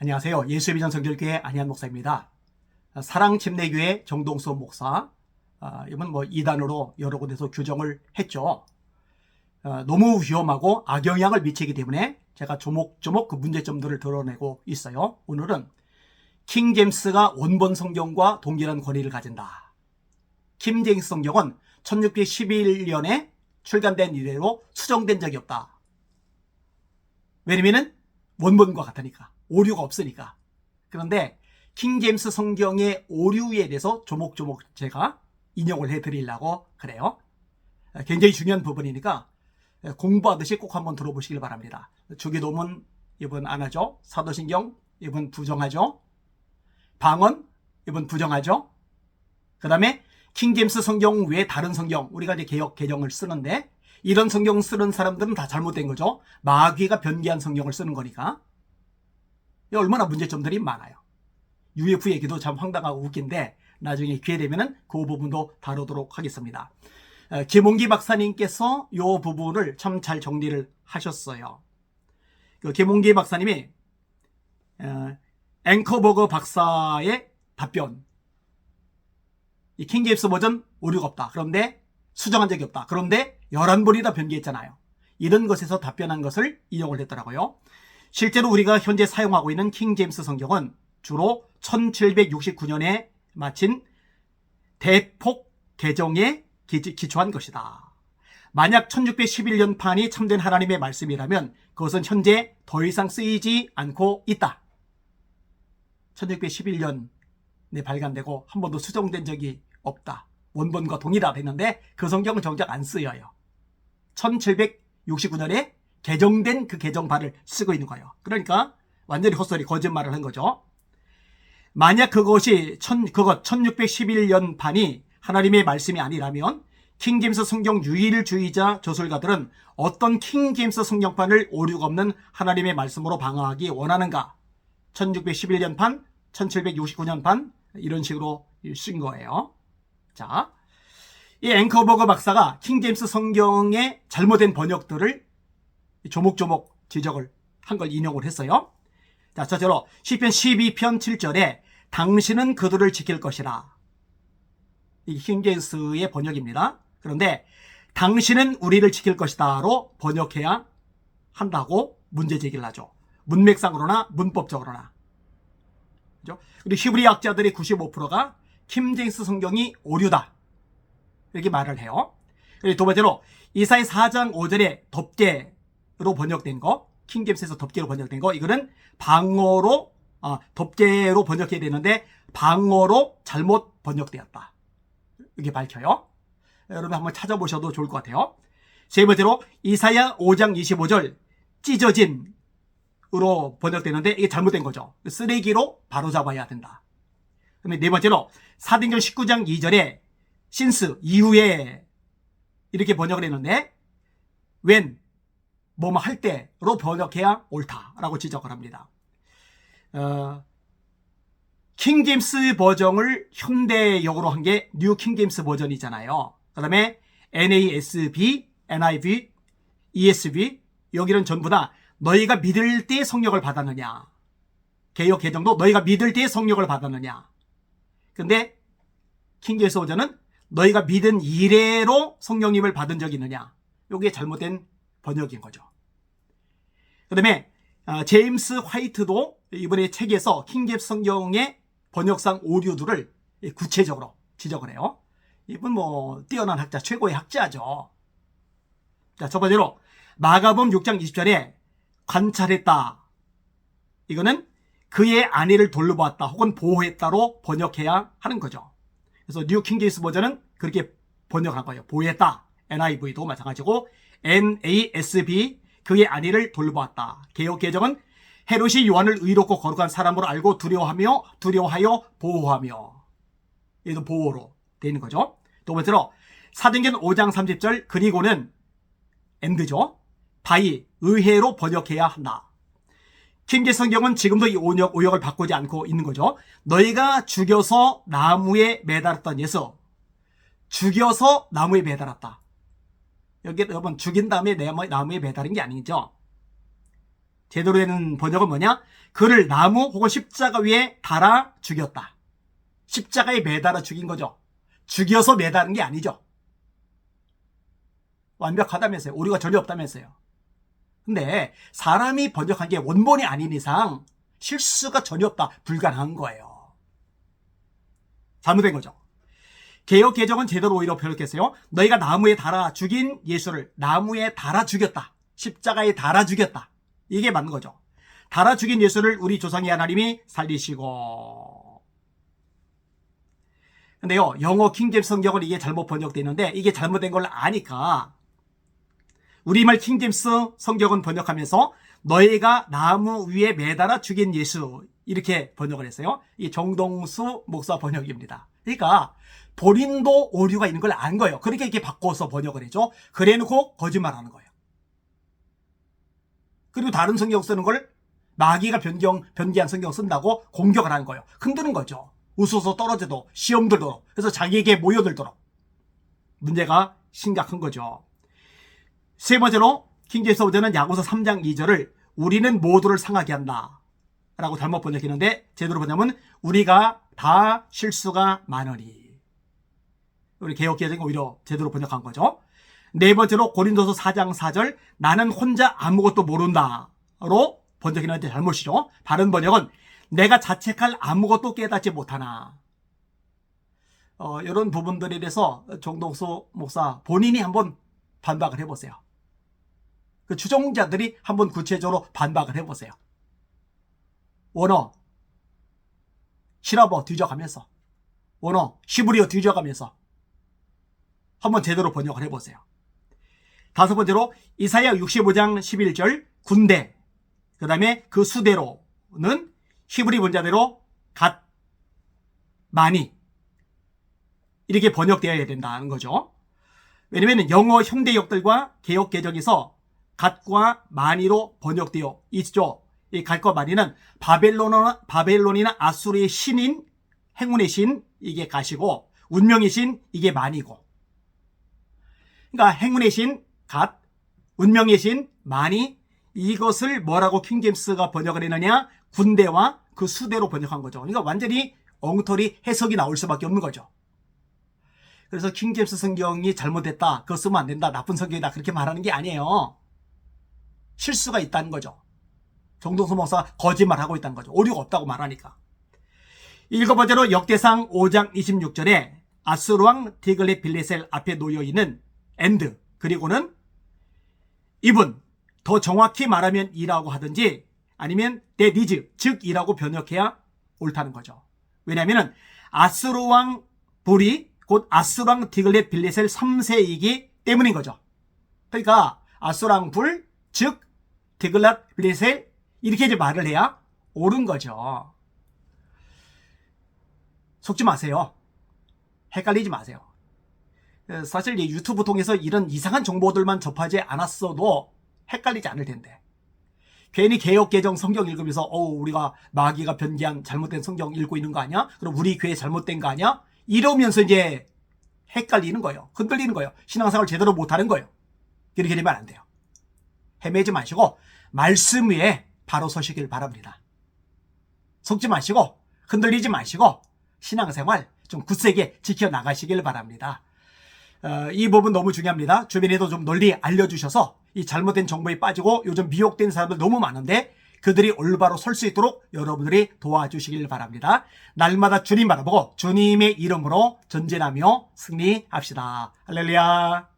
안녕하세요. 예수의 비전 성결교회 안희한 목사입니다. 사랑침례교회 정동수 목사, 이번 이단으로 여러 곳에서 규정을 했죠. 너무 위험하고 악영향을 미치기 때문에 제가 조목조목 그 문제점들을 드러내고 있어요. 오늘은 킹제임스가 원본 성경과 동일한 권위를 가진다. 킹제임스 성경은 1611년에 출간된 이래로 수정된 적이 없다. 왜냐면은 원본과 같으니까, 오류가 없으니까. 그런데 킹제임스 성경의 오류에 대해서 조목조목 제가 인용을 해드리려고 그래요. 굉장히 중요한 부분이니까 공부하듯이 꼭 한번 들어보시길 바랍니다. 주기도문 이번 안 하죠. 사도신경 이번 부정하죠. 방언 이번 부정하죠. 그 다음에 킹제임스 성경 외에 다른 성경, 우리가 이제 개역 개정을 쓰는데 이런 성경 쓰는 사람들은 다 잘못된 거죠. 마귀가 변기한 성경을 쓰는 거니까. 얼마나 문제점들이 많아요. UF 얘기도 참 황당하고 웃긴데 나중에 기회 되면은 그 부분도 다루도록 하겠습니다. 김홍기 박사님께서 이 부분을 참 잘 정리를 하셨어요. 김홍기 박사님이 앵커버거 박사의 답변, 이 킹제임스 버전 오류가 없다. 그런데 수정한 적이 없다. 그런데 11번이 다 변기했잖아요. 이런 것에서 답변한 것을 인용을 했더라고요. 실제로 우리가 현재 사용하고 있는 킹제임스 성경은 주로 1769년에 마친 대폭 개정에 기초한 것이다. 만약 1611년 판이 참된 하나님의 말씀이라면 그것은 현재 더 이상 쓰이지 않고 있다. 1611년에 발간되고 한 번도 수정된 적이 없다. 원본과 동일하다 했는데 그 성경은 정작 안 쓰여요. 1769년에 개정된 그 개정판을 쓰고 있는 거예요. 그러니까 완전히 헛소리, 거짓말을 한 거죠. 만약 그것이 1611년 판이 하나님의 말씀이 아니라면 킹제임스 성경 유일주의자 저술가들은 어떤 킹제임스 성경판을 오류가 없는 하나님의 말씀으로 방어하기 원하는가? 1611년 판, 1769년 판 이런 식으로 쓴 거예요. 자, 이 앵커버거 박사가 킹제임스 성경의 잘못된 번역들을 조목조목 지적을 한 걸 인용을 했어요. 자, 저처럼 시편 12편 7절에 당신은 그들을 지킬 것이라. 이 킹제임스의 번역입니다. 그런데 당신은 우리를 지킬 것이다로 번역해야 한다고 문제 제기를 하죠. 문맥상으로나 문법적으로나. 그죠? 그리고 히브리 학자들의 95%가 킹제임스 성경이 오류다. 이렇게 말을 해요. 그리고 두 번째로 이사야 4장 5절에 덮개로 번역된 거, 킹제임스에서 덮개로 번역된 거, 이거는 방어로, 덮개로 번역해야 되는데 방어로 잘못 번역되었다. 이게 밝혀요. 여러분 한번 찾아보셔도 좋을 것 같아요. 세 번째로 이사야 5장 25절 찢어진으로 번역되는데 이게 잘못된 거죠. 쓰레기로 바로잡아야 된다. 그다음에 네 번째로 사도행전 19장 2절에 신스 이후에 이렇게 번역을 했는데 when 뭐뭐 할 때로 번역해야 옳다라고 지적을 합니다. 킹제임스 버전을 현대역으로 한 게 뉴 킹제임스 버전이잖아요. 그 다음에 NASB, NIV, ESV 여기는 전부 다 너희가 믿을 때 성령을 받았느냐. 개역 개정도 너희가 믿을 때 성령을 받았느냐. 근데 킹제임스 버전은 너희가 믿은 이래로 성령님을 받은 적이 있느냐. 이게 잘못된 번역인 거죠. 그 다음에 제임스 화이트도 이번에 책에서 킹제임스 성경의 번역상 오류들을 구체적으로 지적을 해요. 이분 뛰어난 학자, 최고의 학자죠. 자, 첫 번째로 마가복음 6장 20절에 관찰했다. 이거는 그의 아내를 돌보았다 혹은 보호했다로 번역해야 하는 거죠. 그래서 뉴 킹제임스 버전은 그렇게 번역한 거예요. 보호했다. NIV도 마찬가지고 NASB 그의 아내를 돌보았다. 개역 개정은 헤롯이 요한을 의롭고 거룩한 사람으로 알고 두려워하여 보호하며. 얘도 보호로 되는 거죠. 두 번째로 사도행전 5장 30절 그리고는 엔드죠. 바이 의회로 번역해야 한다. 킹제임스 성경은 지금도 이 오역을 바꾸지 않고 있는 거죠. 너희가 죽여서 나무에 매달았던 예수. 죽여서 나무에 매달았다. 여기 여러분 죽인 다음에 나무에 매달은 게 아니죠. 제대로 되는 번역은 뭐냐? 그를 나무 혹은 십자가 위에 달아 죽였다. 십자가에 매달아 죽인 거죠. 죽여서 매다는 게 아니죠. 완벽하다면서요. 오류가 전혀 없다면서요. 근데 사람이 번역한 게 원본이 아닌 이상 실수가 전혀 없다. 불가능한 거예요. 잘못된 거죠. 개역 개정은 제대로 오히려 번역했어요. 너희가 나무에 달아 죽인 예수를 나무에 달아 죽였다. 십자가에 달아 죽였다. 이게 맞는 거죠. 달아 죽인 예수를 우리 조상의 하나님이 살리시고. 근데요, 영어 킹제임스 성경은 이게 잘못 번역되어 있는데 이게 잘못된 걸 아니까 우리말 킹제임스 성경은 번역하면서 너희가 나무 위에 매달아 죽인 예수 이렇게 번역을 했어요. 이 정동수 목사 번역입니다. 그러니까 본인도 오류가 있는 걸 안 거예요. 그러니까 이렇게 바꿔서 번역을 해줘. 그래놓고 거짓말하는 거예요. 그리고 다른 성경 쓰는 걸 마귀가 변기한 성경 쓴다고 공격을 하는 거예요. 흔드는 거죠. 웃어서 떨어져도 시험 들도록. 그래서 자기에게 모여들도록. 문제가 심각한 거죠. 세 번째로 킹제임스 버전은 야고보서 3장 2절을 우리는 모두를 상하게 한다 라고 잘못 번역했는데 제대로 번역하면 우리가 다 실수가 많으니. 우리 개역개정이 오히려 제대로 번역한 거죠. 네 번째로 고린도서 4장 4절 나는 혼자 아무것도 모른다로 번역했는데 잘못이죠. 바른 번역은 내가 자책할 아무것도 깨닫지 못하나. 이런 부분들에 대해서 정동수 목사 본인이 한번 반박을 해보세요. 그 추종자들이 한번 구체적으로 반박을 해보세요. 원어 히라버 뒤져가면서 원어 히브리어 뒤져가면서 한번 제대로 번역을 해보세요. 다섯 번째로 이사야 65장 11절 군대 그 다음에 그 수대로는 히브리 문자대로 갓 많이 이렇게 번역되어야 된다는 거죠. 왜냐하면 영어 현대역들과 개역 개정에서 갓과 많이로 번역되어 있죠. 이 갓과 많이는 바벨론이나 아수르의 신인 행운의 신 이게 갓이고 운명의 신 이게 많이고. 그러니까 행운의 신 갓, 운명의 신 많이 이것을 뭐라고 킹제임스가 번역을 했느냐? 군대와 그 수대로 번역한 거죠. 그러니까 완전히 엉터리 해석이 나올 수밖에 없는 거죠. 그래서 킹제임스 성경이 잘못됐다. 그거 쓰면 안 된다. 나쁜 성경이다. 그렇게 말하는 게 아니에요. 실수가 있다는 거죠. 정동수 목사가 거짓말하고 있다는 거죠. 오류가 없다고 말하니까. 일곱 번째로 역대상 5장 26절에 아수르왕 디글렛 빌레셀 앞에 놓여있는 and 그리고는 even 더 정확히 말하면 이라고 하든지 아니면 that is 즉 이라고 번역해야 옳다는 거죠. 왜냐하면 아수르왕 불이 곧 아수르왕 디글렛 빌레셀 3세이기 때문인 거죠. 그러니까 아수르왕 불 즉 디글렛 빌레셀 이렇게 이제 말을 해야 옳은 거죠. 속지 마세요. 헷갈리지 마세요. 사실 유튜브 통해서 이런 이상한 정보들만 접하지 않았어도 헷갈리지 않을 텐데 괜히 개역개정 성경 읽으면서 우리가 마귀가 변기한 잘못된 성경 읽고 있는 거 아니야? 그럼 우리 교회 잘못된 거 아니야? 이러면서 이제 헷갈리는 거예요. 흔들리는 거예요. 신앙생활 제대로 못하는 거예요. 이렇게 되면 안 돼요. 헤매지 마시고 말씀 위에 바로 서시길 바랍니다. 속지 마시고 흔들리지 마시고 신앙생활 좀 굳세게 지켜나가시길 바랍니다. 이 부분 너무 중요합니다. 주변에도 좀 널리 알려주셔서 이 잘못된 정보에 빠지고 요즘 미혹된 사람들 너무 많은데 그들이 올바로 설 수 있도록 여러분들이 도와주시길 바랍니다. 날마다 주님 바라보고 주님의 이름으로 전진하며 승리합시다. 할렐루야.